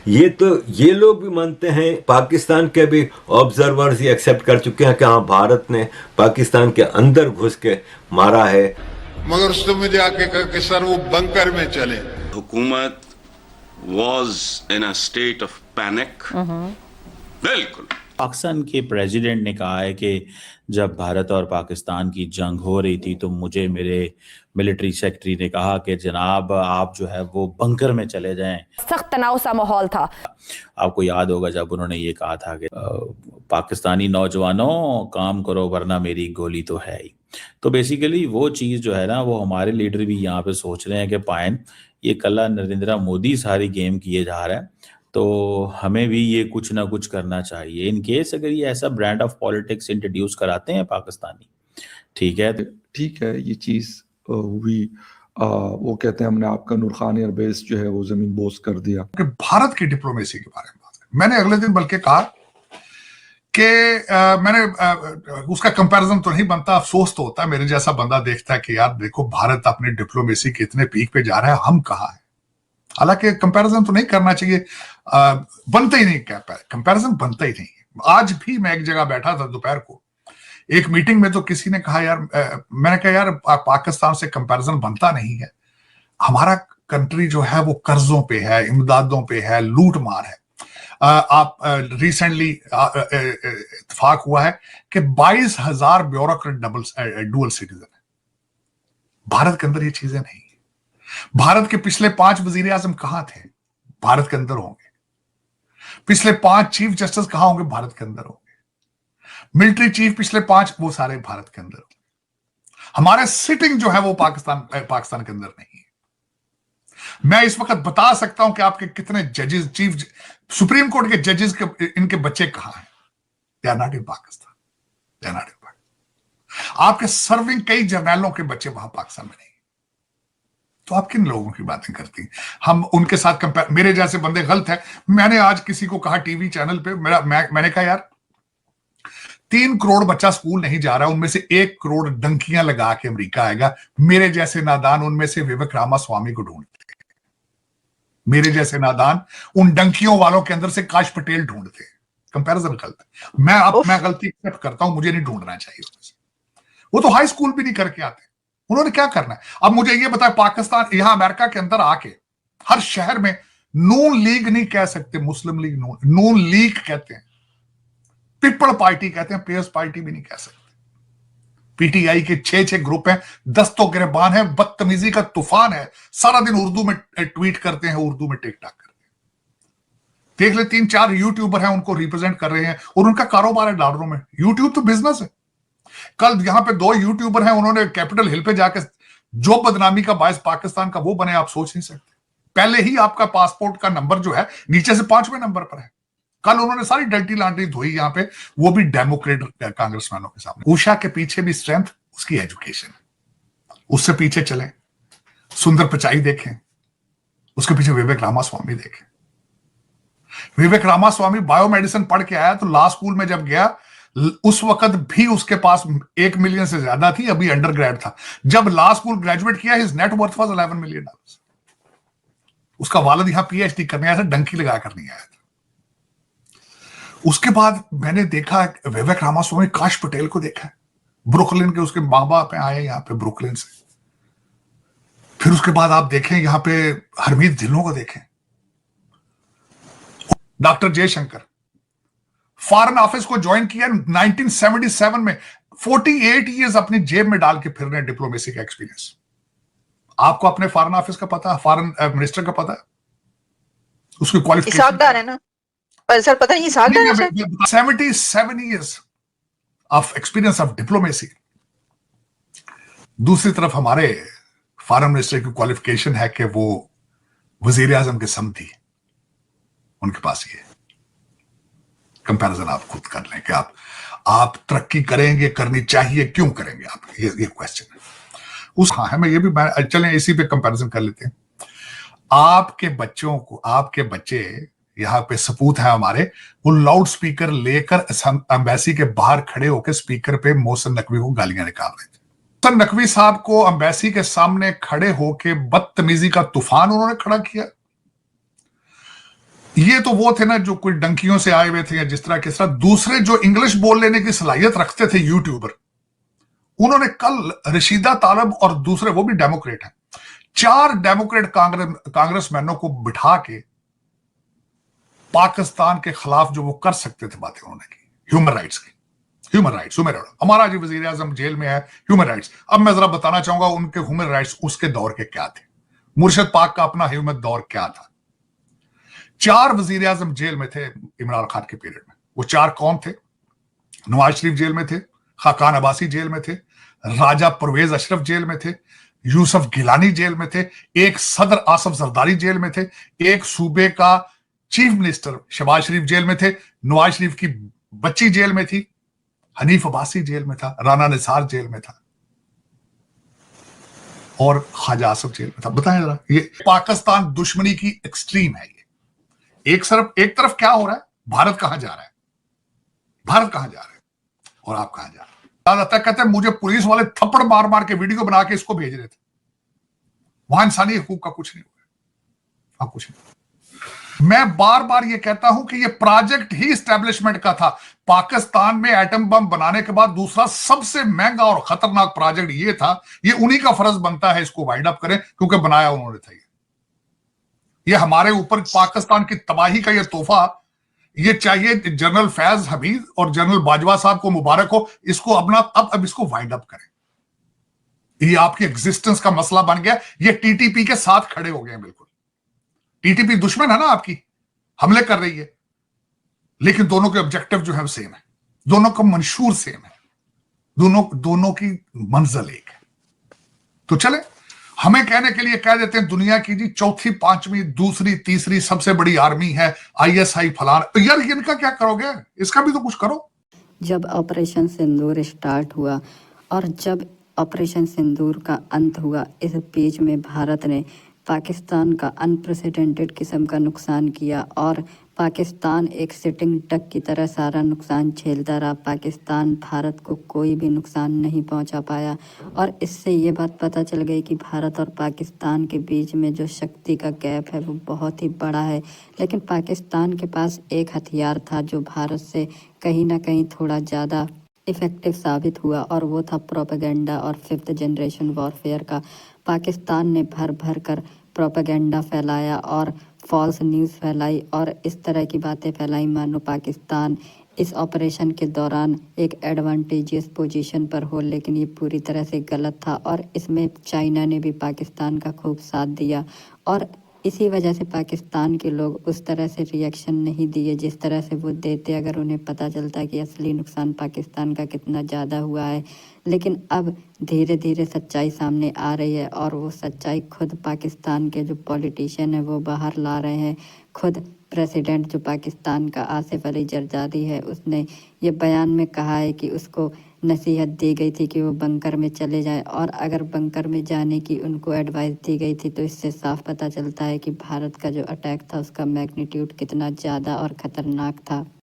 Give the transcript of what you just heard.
ये लोग भी मानते हैं, पाकिस्तान के भी ऑब्जर्वर्स ये एक्सेप्ट कर चुके हैं कि हाँ, भारत ने पाकिस्तान के अंदर घुस के मारा है। मगर उसने मुझे आके कहा कि सर वो बंकर में चले। हुकूमत was in a state of panic। बिल्कुल। पाकिस्तान के प्रेसिडेंट ने कहा है कि जब भारत और पाकिस्तान की जंग हो रही थी तो मुझे मेरे मिलिट्री सेक्रेटरी ने कहा कि जनाब आप जो है वो बंकर में चले जाएं। सख्त तनाव सा माहौल था। आपको याद होगा जब उन्होंने ये कहा था कि पाकिस्तानी नौजवानों काम करो वरना मेरी गोली तो है ही। तो बेसिकली वो चीज़ जो है ना, वो हमारे लीडर भी यहाँ पे सोच रहे हैं कि पायन ये कल्ला नरेंद्र मोदी सारी गेम किए जा रहा है, तो हमें भी ये कुछ ना कुछ करना चाहिए इन केस अगर ये ऐसा ब्रांड ऑफ पॉलिटिक्स इंट्रोड्यूस कराते हैं पाकिस्तानी। ठीक है, ये चीज हुई। वो कहते हैं हमने आपका नूरखान एयरबेस जो है वो जमीन बोस कर दिया। कि भारत की डिप्लोमेसी के बारे में बात करें, मैंने अगले दिन बल्कि कहा कि मैंने उसका कंपैरिजन तो नहीं बनता, अफसोस तो होता है, मेरे जैसा बंदा देखता है कि यार देखो भारत अपनी डिप्लोमेसी के इतने पीक पे जा रहा है, हम कहाँ हैं। हालांकि कंपैरिजन तो नहीं करना चाहिए, बनता ही नहीं, कंपैरिजन बनता ही नहीं। आज भी मैं एक जगह बैठा था दोपहर को एक मीटिंग में, तो किसी ने कहा यार, मैंने कहा यार पाकिस्तान से कंपैरिजन बनता नहीं है, हमारा कंट्री जो है वो कर्जों पे है, इमदादों पे है, लूट मार है। आप रिसेंटली इत्तेफाक हुआ है कि 22,000 ब्यूरोक्रेट डुअल सिटीजन है। भारत के अंदर ये चीजें नहीं है। भारत के पिछले 5 वजीर आजम कहां थे? भारत के अंदर होंगे। पिछले 5 चीफ जस्टिस कहां होंगे? भारत के अंदर होंगे। मिलिट्री चीफ पिछले 5, वो सारे भारत के अंदर होंगे। हमारे सिटिंग जो है वो पाकिस्तान के अंदर नहीं है। मैं इस वक्त बता सकता हूं कि आपके कितने जजेस, चीफ सुप्रीम कोर्ट के जजेस के इनके बच्चे कहां हैं? They are not in Pakistan, they are not in Pakistan. आपके सर्विंग कई जर्नैलों के बच्चे वहां पाकिस्तान में नहीं। तो आप किन लोगों की बातें करती हैं? हम उनके साथ कंपेयर, मेरे जैसे बंदे गलत है। मैंने आज किसी को कहा टीवी चैनल पे, मैंने कहा यार 3 करोड़ बच्चा स्कूल नहीं जा रहा, उनमें से 1 करोड़ डंकियां लगा के अमेरिका आएगा। मेरे जैसे नादान उनमें से विवेक रामास्वामी को ढूंढते, मेरे जैसे नादान उन डंकियों वालों के अंदर से काश पटेल ढूंढते। कंपैरिजन गलत है। मैं गलती एक्सेप्ट करता हूं, मुझे नहीं ढूंढना चाहिए उसमें से। वो तो हाई स्कूल भी नहीं करके आते, उन्होंने क्या करना है? अब मुझे ये बताए, पाकिस्तान यहां अमेरिका के अंदर आके हर शहर में नून लीग नहीं कह सकते, मुस्लिम लीग नून लीग कहते हैं, पीपल पार्टी कहते हैं, पीएस पार्टी भी नहीं कह सकते। पीटीआई के 6 ग्रुप हैं, 10 तो गिरबान है, बदतमीजी का तूफान है, सारा दिन उर्दू में ट्वीट करते हैं, उर्दू में टिकटॉक करते हैं। देख ले 3-4 यूट्यूबर हैं, उनको रिप्रेजेंट कर रहे हैं और उनका कारोबार है डॉलरों में। यूट्यूब तो बिजनेस है। कल यहां पे 2 यूट्यूबर हैं, उन्होंने कैपिटल हिल पे जाकर जो बदनामी का बायस पाकिस्तान का वो बने, आप सोच नहीं सकते। पहले ही आपका पासपोर्ट का नंबर जो है नीचे से 5वें नंबर पर है। कल उन्होंने सारी डर्टी लॉन्ड्री धोई यहां पे, वो भी डेमोक्रेट कांग्रेसमैनों के सामने। उषा के पीछे भी स्ट्रेंथ उसकी एजुकेशन, उससे पीछे चले सुंदर पिचाई देखें, उसके पीछे विवेक रामास्वामी देखें। विवेक रामास्वामी बायोमेडिसिन पढ़ के आया, तो लॉ स्कूल में जब गया उस वक्त भी उसके पास 1 मिलियन से ज्यादा थी, अभी अंडर ग्रेड था। जब लॉ स्कूल ग्रेजुएट किया, his net worth was $11 million. उसका वालिद यहां पीएचडी करने आया था, डंकी लगा कर नहीं आया था। उसके बाद मैंने देखा विवेक रामास्वामी, काश पटेल को देखा, ब्रुकलिन के उसके मां बाप आए यहां पे ब्रुकलिन से। फिर उसके बाद आप देखें यहां पे हरमीत ढिल्लों को देखें, डॉक्टर जयशंकर फॉरेन ऑफिस को ज्वाइन किया 1977 में, 48 ईयर्स अपनी जेब में डाल के फिर रहे, डिप्लोमेसी का एक्सपीरियंस। आपको अपने फॉरेन ऑफिस का पता है, फॉरेन मिनिस्टर का पता है, उसकी क्वालिफिकेशन है ना? पर सर पता नहीं 77 years of experience of diplomacy. दूसरी तरफ हमारे फॉरेन मिनिस्टर की क्वालिफिकेशन है कि वो वजीर आजम के समधी, उनके पास ये। कंपैरिजन आप खुद कर लें कि आप तरक्की करेंगे, करनी चाहिए, क्यों करेंगे आप, ये क्वेश्चन है। हाँ है, मैं ये भी चलें इसी पे कंपैरिजन कर लेते हैं। आपके बच्चों को, आपके बच्चे यहाँ पे सपूत है हमारे, वो लाउड स्पीकर लेकर एम्बेसी के बाहर खड़े होकर स्पीकर पे मोहसिन नकवी को गालियां निकाल रहे थे। मोहसिन नकवी साहब को एम्बेसी के सामने खड़े होकर बदतमीजी का तूफान उन्होंने खड़ा किया। ये तो वो थे ना जो कोई डंकियों से आए हुए थे या जिस तरह किस तरह। दूसरे जो इंग्लिश बोल लेने की सलाहियत रखते थे यूट्यूबर, उन्होंने कल रशीदा तालब और दूसरे, वो भी डेमोक्रेट हैं, 4 डेमोक्रेट कांग्रेसमैनों को बिठा के पाकिस्तान के खिलाफ जो वो कर सकते थे बातें उन्होंने की, ह्यूमन राइट्स की। ह्यूमन राइट्स, हमारा जो वजीर आजम जेल में है, ह्यूमन राइट्स। अब मैं जरा बताना चाहूंगा उनके ह्यूमन राइट्स उसके दौर के क्या थे, मुर्शद पाक का अपना ह्यूमन दौर क्या था। 4 वजीर आजम जेल में थे इमरान खान के पीरियड में। वो 4 कौन थे? नवाज शरीफ जेल में थे, खाकान अब्बासी जेल में थे, राजा परवेज अशरफ जेल में थे, यूसुफ गिलानी जेल में थे, एक सदर आसफ जरदारी जेल में थे, एक सूबे का चीफ मिनिस्टर शहबाज शरीफ जेल में थे, नवाज शरीफ की बच्ची जेल में थी, हनीफ अब्बासी जेल में था, राना निसार जेल में था और ख्वाजा आसफ जेल में था। बताएं जरा, ये पाकिस्तान दुश्मनी की एक्सट्रीम है। ये एक तरफ क्या हो रहा है, भारत कहां जा रहा है, भारत कहां जा रहा है और आप कहां जा रहे हैं। कहते हैं मुझे पुलिस वाले थप्पड़ मार मार के वीडियो बना के इसको भेज रहे थे। वहां इंसानी हकूक का कुछ नहीं हुआ, कुछ नहीं। मैं बार बार ये कहता हूं कि ये प्रोजेक्ट ही एस्टेब्लिशमेंट का था। पाकिस्तान में एटम बम बनाने के बाद दूसरा सबसे महंगा और खतरनाक प्रोजेक्ट ये था। ये उन्हीं का फर्ज बनता है इसको वाइंड अप करें, क्योंकि बनाया उन्होंने था। ये हमारे ऊपर पाकिस्तान की तबाही का ये तोहफा, ये चाहिए जनरल फैज हमीद और जनरल बाजवा साहब को मुबारक हो। इसको अपना अब इसको वाइंड अप करें। ये आपकी एग्जिस्टेंस का मसला बन गया। ये टीटीपी के साथ खड़े हो गए हैं बिल्कुल। टीटीपी दुश्मन है ना आपकी, हमले कर रही है, लेकिन दोनों के ऑब्जेक्टिव जो है सेम है, दोनों का मंशूर सेम है, दोनों की मंजिल एक है। तो चले, हमें कहने के लिए कह देते हैं दुनिया की जी चौथी, पांचवी, दूसरी, तीसरी सबसे बड़ी आर्मी है आईएसआई फलान। तो यार इनका क्या करोगे, इसका भी तो कुछ करो। जब ऑपरेशन सिंदूर स्टार्ट हुआ और जब ऑपरेशन सिंदूर का अंत हुआ, इस बीच में भारत ने पाकिस्तान का अनप्रेसिडेंटेड किस्म का नुकसान किया और पाकिस्तान एक सिटिंग डक की तरह सारा नुकसान झेलता रहा। पाकिस्तान भारत को कोई भी नुकसान नहीं पहुंचा पाया और इससे ये बात पता चल गई कि भारत और पाकिस्तान के बीच में जो शक्ति का गैप है वो बहुत ही बड़ा है। लेकिन पाकिस्तान के पास एक हथियार था जो भारत से कहीं ना कहीं थोड़ा ज़्यादा इफ़ेक्टिव साबित हुआ और वो था प्रोपेगेंडा और 5th जनरेशन वॉरफेयर का। पाकिस्तान ने भर भर कर प्रोपेगेंडा फैलाया और फॉल्स न्यूज़ फैलाई और इस तरह की बातें फैलाई मानो पाकिस्तान इस ऑपरेशन के दौरान एक एडवांटेजियस पोजीशन पर हो, लेकिन ये पूरी तरह से गलत था और इसमें चाइना ने भी पाकिस्तान का खूब साथ दिया और इसी वजह से पाकिस्तान के लोग उस तरह से रिएक्शन नहीं दिए जिस तरह से वो देते अगर उन्हें पता चलता कि असली नुकसान पाकिस्तान का कितना ज़्यादा हुआ है। लेकिन अब धीरे धीरे सच्चाई सामने आ रही है और वो सच्चाई खुद पाकिस्तान के जो पॉलिटिशियन है वो बाहर ला रहे हैं। खुद प्रेसिडेंट जो पाकिस्तान का आसिफ अली जरदारी है, उसने ये बयान में कहा है कि उसको नसीहत दी गई थी कि वो बंकर में चले जाएं और अगर बंकर में जाने की उनको एडवाइस दी गई थी तो इससे साफ पता चलता है कि भारत का जो अटैक था उसका मैग्नीट्यूड कितना ज़्यादा और ख़तरनाक था।